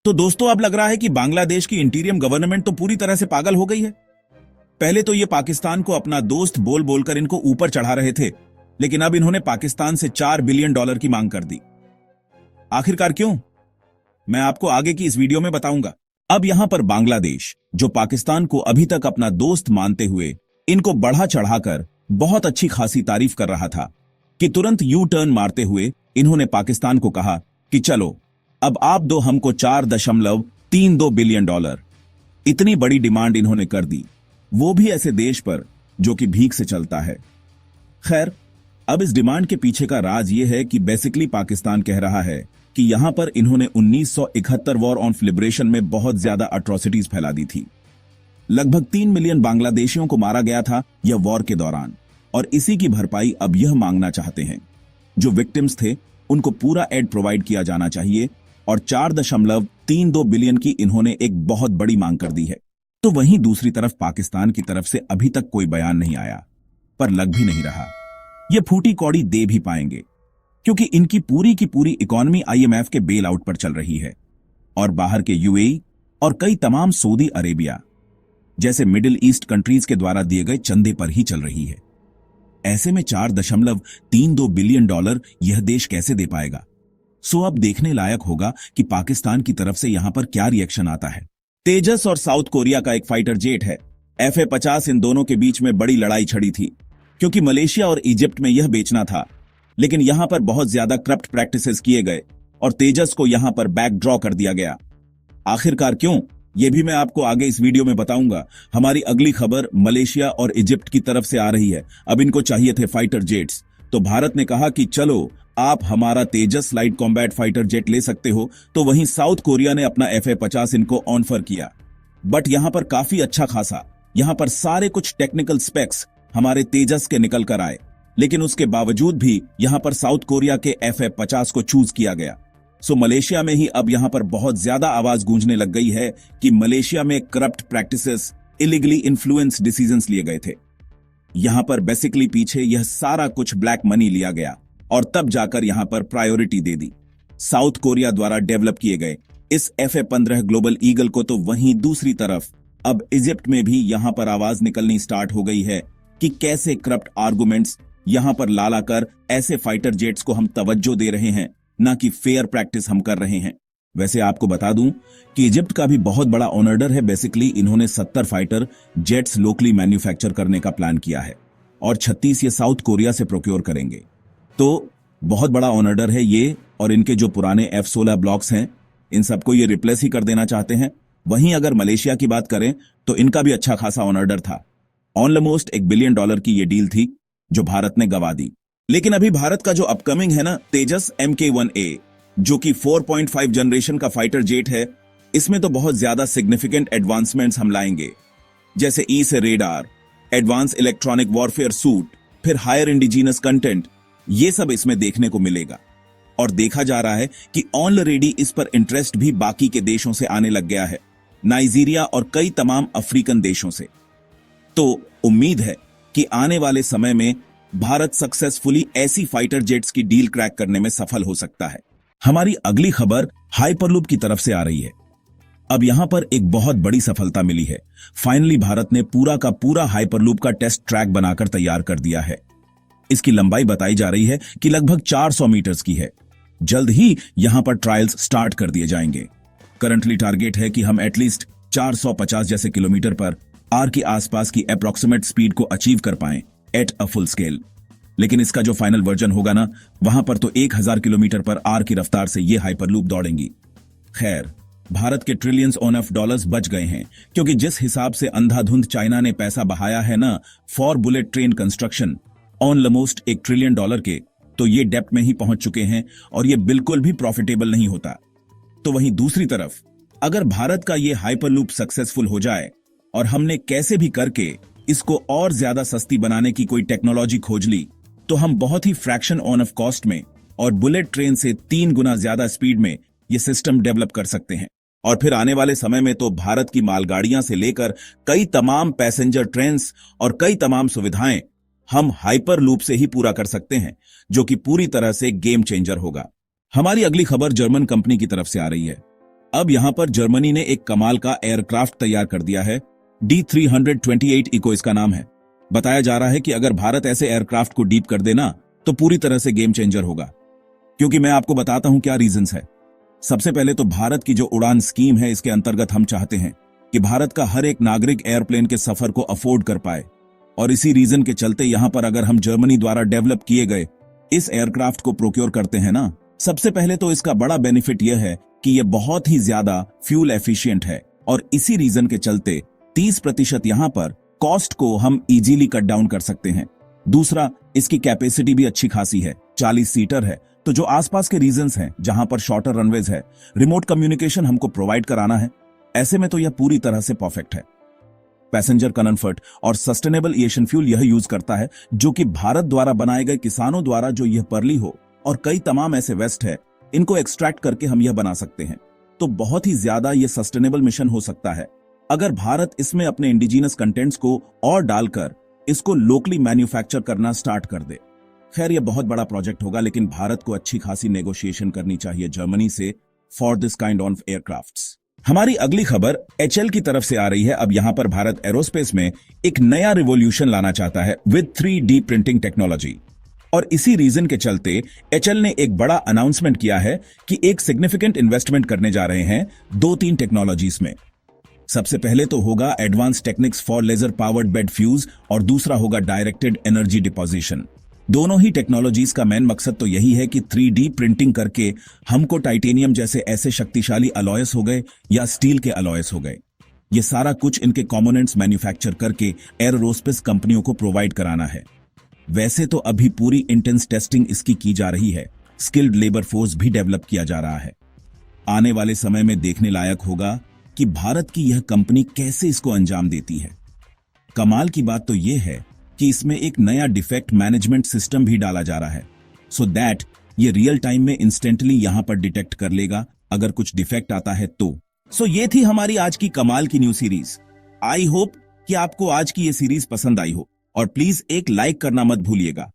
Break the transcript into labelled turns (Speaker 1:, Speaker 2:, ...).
Speaker 1: तो दोस्तों अब लग रहा है कि बांग्लादेश की इंटीरियम गवर्नमेंट तो पूरी तरह से पागल हो गई है। पहले तो ये पाकिस्तान को अपना दोस्त बोल बोलकर इनको ऊपर चढ़ा रहे थे, लेकिन अब इन्होंने पाकिस्तान से $4 बिलियन की मांग कर दी। आखिरकार क्यों? मैं आपको आगे की इस वीडियो में बताऊंगा। अब यहां पर बांग्लादेश, जो पाकिस्तान को अभी तक अपना दोस्त मानते हुए इनको बढ़ा चढ़ाकर बहुत अच्छी खासी तारीफ कर रहा था, कि तुरंत यू टर्न मारते हुए इन्होंने पाकिस्तान को कहा कि चलो अब आप दो हमको $4.32 बिलियन। इतनी बड़ी डिमांड इन्होंने कर दी, वो भी ऐसे देश पर जो कि भीख से चलता है। खैर, अब इस डिमांड के पीछे का राज ये है कि बेसिकली पाकिस्तान कह रहा है कि यहां पर इन्होंने 1971 वॉर ऑन लिबरेशन में बहुत ज्यादा अट्रॉसिटीज फैला दी थी। लगभग 3 मिलियन बांग्लादेशियों को मारा गया था यह वॉर के दौरान, और इसी की भरपाई अब यह मांगना चाहते हैं। जो विक्टिम्स थे उनको पूरा एड प्रोवाइड किया जाना चाहिए, और 4.32 बिलियन की इन्होंने एक बहुत बड़ी मांग कर दी है। तो वहीं दूसरी तरफ पाकिस्तान की तरफ से अभी तक कोई बयान नहीं आया, पर लग भी नहीं रहा ये फूटी कौड़ी दे भी पाएंगे, क्योंकि इनकी पूरी की पूरी इकोनॉमी IMF के बेल आउट पर चल रही है, और बाहर के UAE और कई तमाम सऊदी अरेबिया जैसे मिडिल ईस्ट कंट्रीज के द्वारा दिए गए चंदे पर ही चल रही है। ऐसे में $4.32 बिलियन यह देश कैसे दे पाएगा? सो अब देखने लायक होगा कि पाकिस्तान की तरफ से यहां पर क्या रिएक्शन आता है। तेजस और साउथ कोरिया का एक फाइटर जेट है FA-50। इन दोनों के बीच में बड़ी लड़ाई छिड़ी थी, क्योंकि मलेशिया और इजिप्ट में यह बेचना था, लेकिन यहां पर बहुत ज्यादा करप्ट प्रैक्टिसेस किए गए और तेजस को यहां पर बैक ड्रॉ कर दिया गया। आखिरकार क्यों, यह भी मैं आपको आगे इस वीडियो में बताऊंगा। हमारी अगली खबर मलेशिया और इजिप्ट की तरफ से आ रही है। अब इनको चाहिए थे फाइटर जेट्स, तो भारत ने कहा कि चलो आप हमारा तेजस लाइट कॉम्बैट फाइटर जेट ले सकते हो, तो वहीं साउथ कोरिया ने अपना FA-50 इनको ऑफर किया। बट यहां पर काफी अच्छा खासा यहां पर सारे कुछ टेक्निकल स्पेक्स हमारे तेजस के निकल कर आए, लेकिन उसके बावजूद भी यहां पर साउथ कोरिया के FA-50 को चूज किया गया। सो मलेशिया में ही अब यहां पर बहुत ज्यादा आवाज गूंजने लग गई है कि मलेशिया में corrupt practices, illegally influence decisions लिए गए थे। यहां पर बेसिकली पीछे यह सारा कुछ ब्लैक मनी लिया गया, और तब जाकर यहां पर प्रायोरिटी दे दी साउथ कोरिया द्वारा डेवलप किए गए इस FA-15 ग्लोबल ईगल को। तो वहीं दूसरी तरफ अब इजिप्ट में भी यहां पर आवाज निकलनी स्टार्ट हो गई है कि कैसे करप्ट आर्गुमेंट्स यहां पर ला लाकर ऐसे फाइटर जेट्स को हम तवज्जो दे रहे हैं, ना कि फेयर प्रैक्टिस हम कर रहे हैं। वैसे आपको बता दूं कि इजिप्ट का भी बहुत बड़ा ऑनर्डर है। बेसिकली इन्होंने 70 फाइटर जेट्स लोकली मैन्युफैक्चर करने का प्लान किया है, और 36 ये साउथ कोरिया से प्रोक्योर करेंगे। तो बहुत बड़ा ऑनर्डर है ये, और इनके जो पुराने F-16 ब्लॉक्स हैं इन सबको ये रिप्लेस ही कर देना चाहते हैं। वहीं अगर मलेशिया की बात करें तो इनका भी अच्छा खासा ऑनर्डर था। ऑलमोस्ट $1 बिलियन की ये डील थी जो भारत ने गवा दी। लेकिन अभी भारत का जो अपकमिंग है ना, तेजस MK-1A, जो कि 4.5 जनरेशन का फाइटर जेट है, इसमें तो बहुत ज्यादा सिग्निफिकेंट एडवांसमेंट्स हम लाएंगे, जैसे E से radar, advance electronic warfare suit, फिर हायर इंडिजीनस कंटेंट, ये सब इसमें देखने को मिलेगा। और देखा जा रहा है कि ऑलरेडी इस पर इंटरेस्ट भी बाकी के देशों से आने लग गया है, नाइजीरिया और कई तमाम अफ्रीकन देशों से। तो उम्मीद है कि आने वाले समय में भारत सक्सेसफुली ऐसी फाइटर जेट्स की डील क्रैक करने में सफल हो सकता है। हमारी अगली खबर हाइपरलूप की तरफ से आ रही है। अब यहां पर एक बहुत बड़ी सफलता मिली है। फाइनली भारत ने पूरा का पूरा हाइपरलूप का टेस्ट ट्रैक बनाकर तैयार कर दिया है। इसकी लंबाई बताई जा रही है कि लगभग 400 मीटर्स की है। जल्द ही यहां पर ट्रायल्स स्टार्ट कर दिए जाएंगे। करंटली टारगेट है कि हम एटलीस्ट 450 जैसे किलोमीटर पर आर के आसपास की अप्रॉक्सीमेट स्पीड को अचीव कर पाएं एट अ फुल स्केल। लेकिन इसका जो फाइनल वर्जन होगा ना, वहां पर तो 1000 किलोमीटर पर आर की रफ्तार से ये हाइपरलूप दौड़ेंगी। खैर, भारत के ट्रिलियंस ऑफ डॉलर्स बच गए हैं, क्योंकि जिस हिसाब से अंधाधुंध चाइना ने पैसा बहाया है ना for bullet train construction, almost $1 trillion के, तो ये डेप्थ में ही पहुंच चुके हैं, और ये बिल्कुल भी प्रॉफिटेबल नहीं होता। तो वहीं दूसरी तरफ अगर भारत का ये हाइपरलूप सक्सेसफुल हो जाए और हमने कैसे भी करके इसको और ज्यादा सस्ती बनाने की कोई टेक्नोलॉजी खोज ली, तो हम बहुत ही फ्रैक्शन ऑफ कॉस्ट में और बुलेट ट्रेन से 3 गुना ज्यादा स्पीड में ये सिस्टम डेवलप कर सकते हैं। और फिर आने वाले समय में तो भारत की मालगाड़ियां से लेकर कई तमाम पैसेंजर ट्रेन्स और कई तमाम सुविधाएं हम हाइपर लूप से ही पूरा कर सकते हैं, जो कि पूरी तरह से गेम चेंजर होगा। हमारी अगली खबर जर्मन कंपनी की तरफ से आ रही है। अब यहां पर जर्मनी ने एक कमाल का एयरक्राफ्ट तैयार कर दिया है। D328 इको इसका नाम है। बताया जा रहा है कि अगर भारत ऐसे एयरक्राफ्ट को डीप कर देना तो पूरी तरह से गेम चेंजर होगा। क्योंकि मैं आपको बताता हूं क्या रीजंस है। सबसे पहले तो भारत की जो उड़ान स्कीम है, इसके अंतर्गत हम चाहते हैं कि भारत का हर एक नागरिक एयरप्लेन के सफर को अफोर्ड कर पाए, और इसी रीजन के चलते यहां पर अगर हम जर्मनी द्वारा डेवलप किए गए इस एयरक्राफ्ट को प्रोक्योर करते हैं ना, सबसे पहले तो इसका बड़ा बेनिफिट यह है कि यह बहुत ही ज्यादा फ्यूल एफिशिएंट है, और इसी रीजन के चलते 30% यहां पर कॉस्ट को हम इजीली कट डाउन कर सकते हैं। दूसरा, इसकी कैपेसिटी भी अच्छी खासी है, 40 सीटर है। तो जो आसपास के रीजन्स हैं जहां पर शॉर्टर रनवेज है, रिमोट कम्युनिकेशन हमको प्रोवाइड कराना है, ऐसे में तो यह पूरी तरह से परफेक्ट है। पैसेंजर कंफर्ट और सस्टेनेबल एविएशन फ्यूल यह यूज करता है, जो कि भारत द्वारा बनाए गए किसानों द्वारा जो यह परली हो और कई तमाम ऐसे वेस्ट है, इनको एक्सट्रैक्ट करके हम यह बना सकते हैं। तो बहुत ही ज्यादा यह सस्टेनेबल मिशन हो सकता है अगर भारत इसमें अपने इंडिजिनस कंटेंट्स को और डालकर इसको लोकली मैन्युफैक्चर करना स्टार्ट कर दे। खैर, यह बहुत बड़ा प्रोजेक्ट होगा, लेकिन भारत को अच्छी खासी नेगोशिएशन करनी चाहिए जर्मनी से for this kind of aircrafts. हमारी अगली खबर एचएल की तरफ से आ रही है। अब यहां पर भारत एरोस्पेस में एक नया रिवॉल्यूशन लाना चाहता है विद 3D प्रिंटिंग टेक्नोलॉजी, और इसी रीजन के चलते एचएल ने एक बड़ा अनाउंसमेंट किया है कि एक सिग्निफिकेंट इन्वेस्टमेंट करने जा रहे हैं 2-3 टेक्नोलॉजीज में। सबसे पहले तो होगा advance techniques for laser powered bed fuse, और दूसरा होगा डायरेक्टेड एनर्जी डिपोजिशन। दोनों ही टेक्नोलॉजीज का मेन मकसद तो यही है कि 3D प्रिंटिंग करके हमको टाइटेनियम जैसे ऐसे शक्तिशाली अलॉयस हो गए या स्टील के अलॉयस हो गए, ये सारा कुछ इनके कॉम्पोनेंट्स मैन्युफैक्चर करके एरोस्पेस कंपनियों को प्रोवाइड कराना है। वैसे तो अभी पूरी इंटेंस टेस्टिंग इसकी की जा रही है, स्किल्ड लेबर फोर्स भी डेवलप किया जा रहा है। आने वाले समय में देखने लायक होगा कि भारत की यह कंपनी कैसे इसको अंजाम देती है। कमाल की बात तो यह है कि इसमें एक नया डिफेक्ट मैनेजमेंट सिस्टम भी डाला जा रहा है, सो दैट ये रियल टाइम में इंस्टेंटली यहां पर डिटेक्ट कर लेगा अगर कुछ डिफेक्ट आता है तो। सो ये थी हमारी आज की कमाल की न्यू सीरीज। आई होप कि आपको आज की ये सीरीज पसंद आई हो, और प्लीज एक लाइक करना मत भूलिएगा।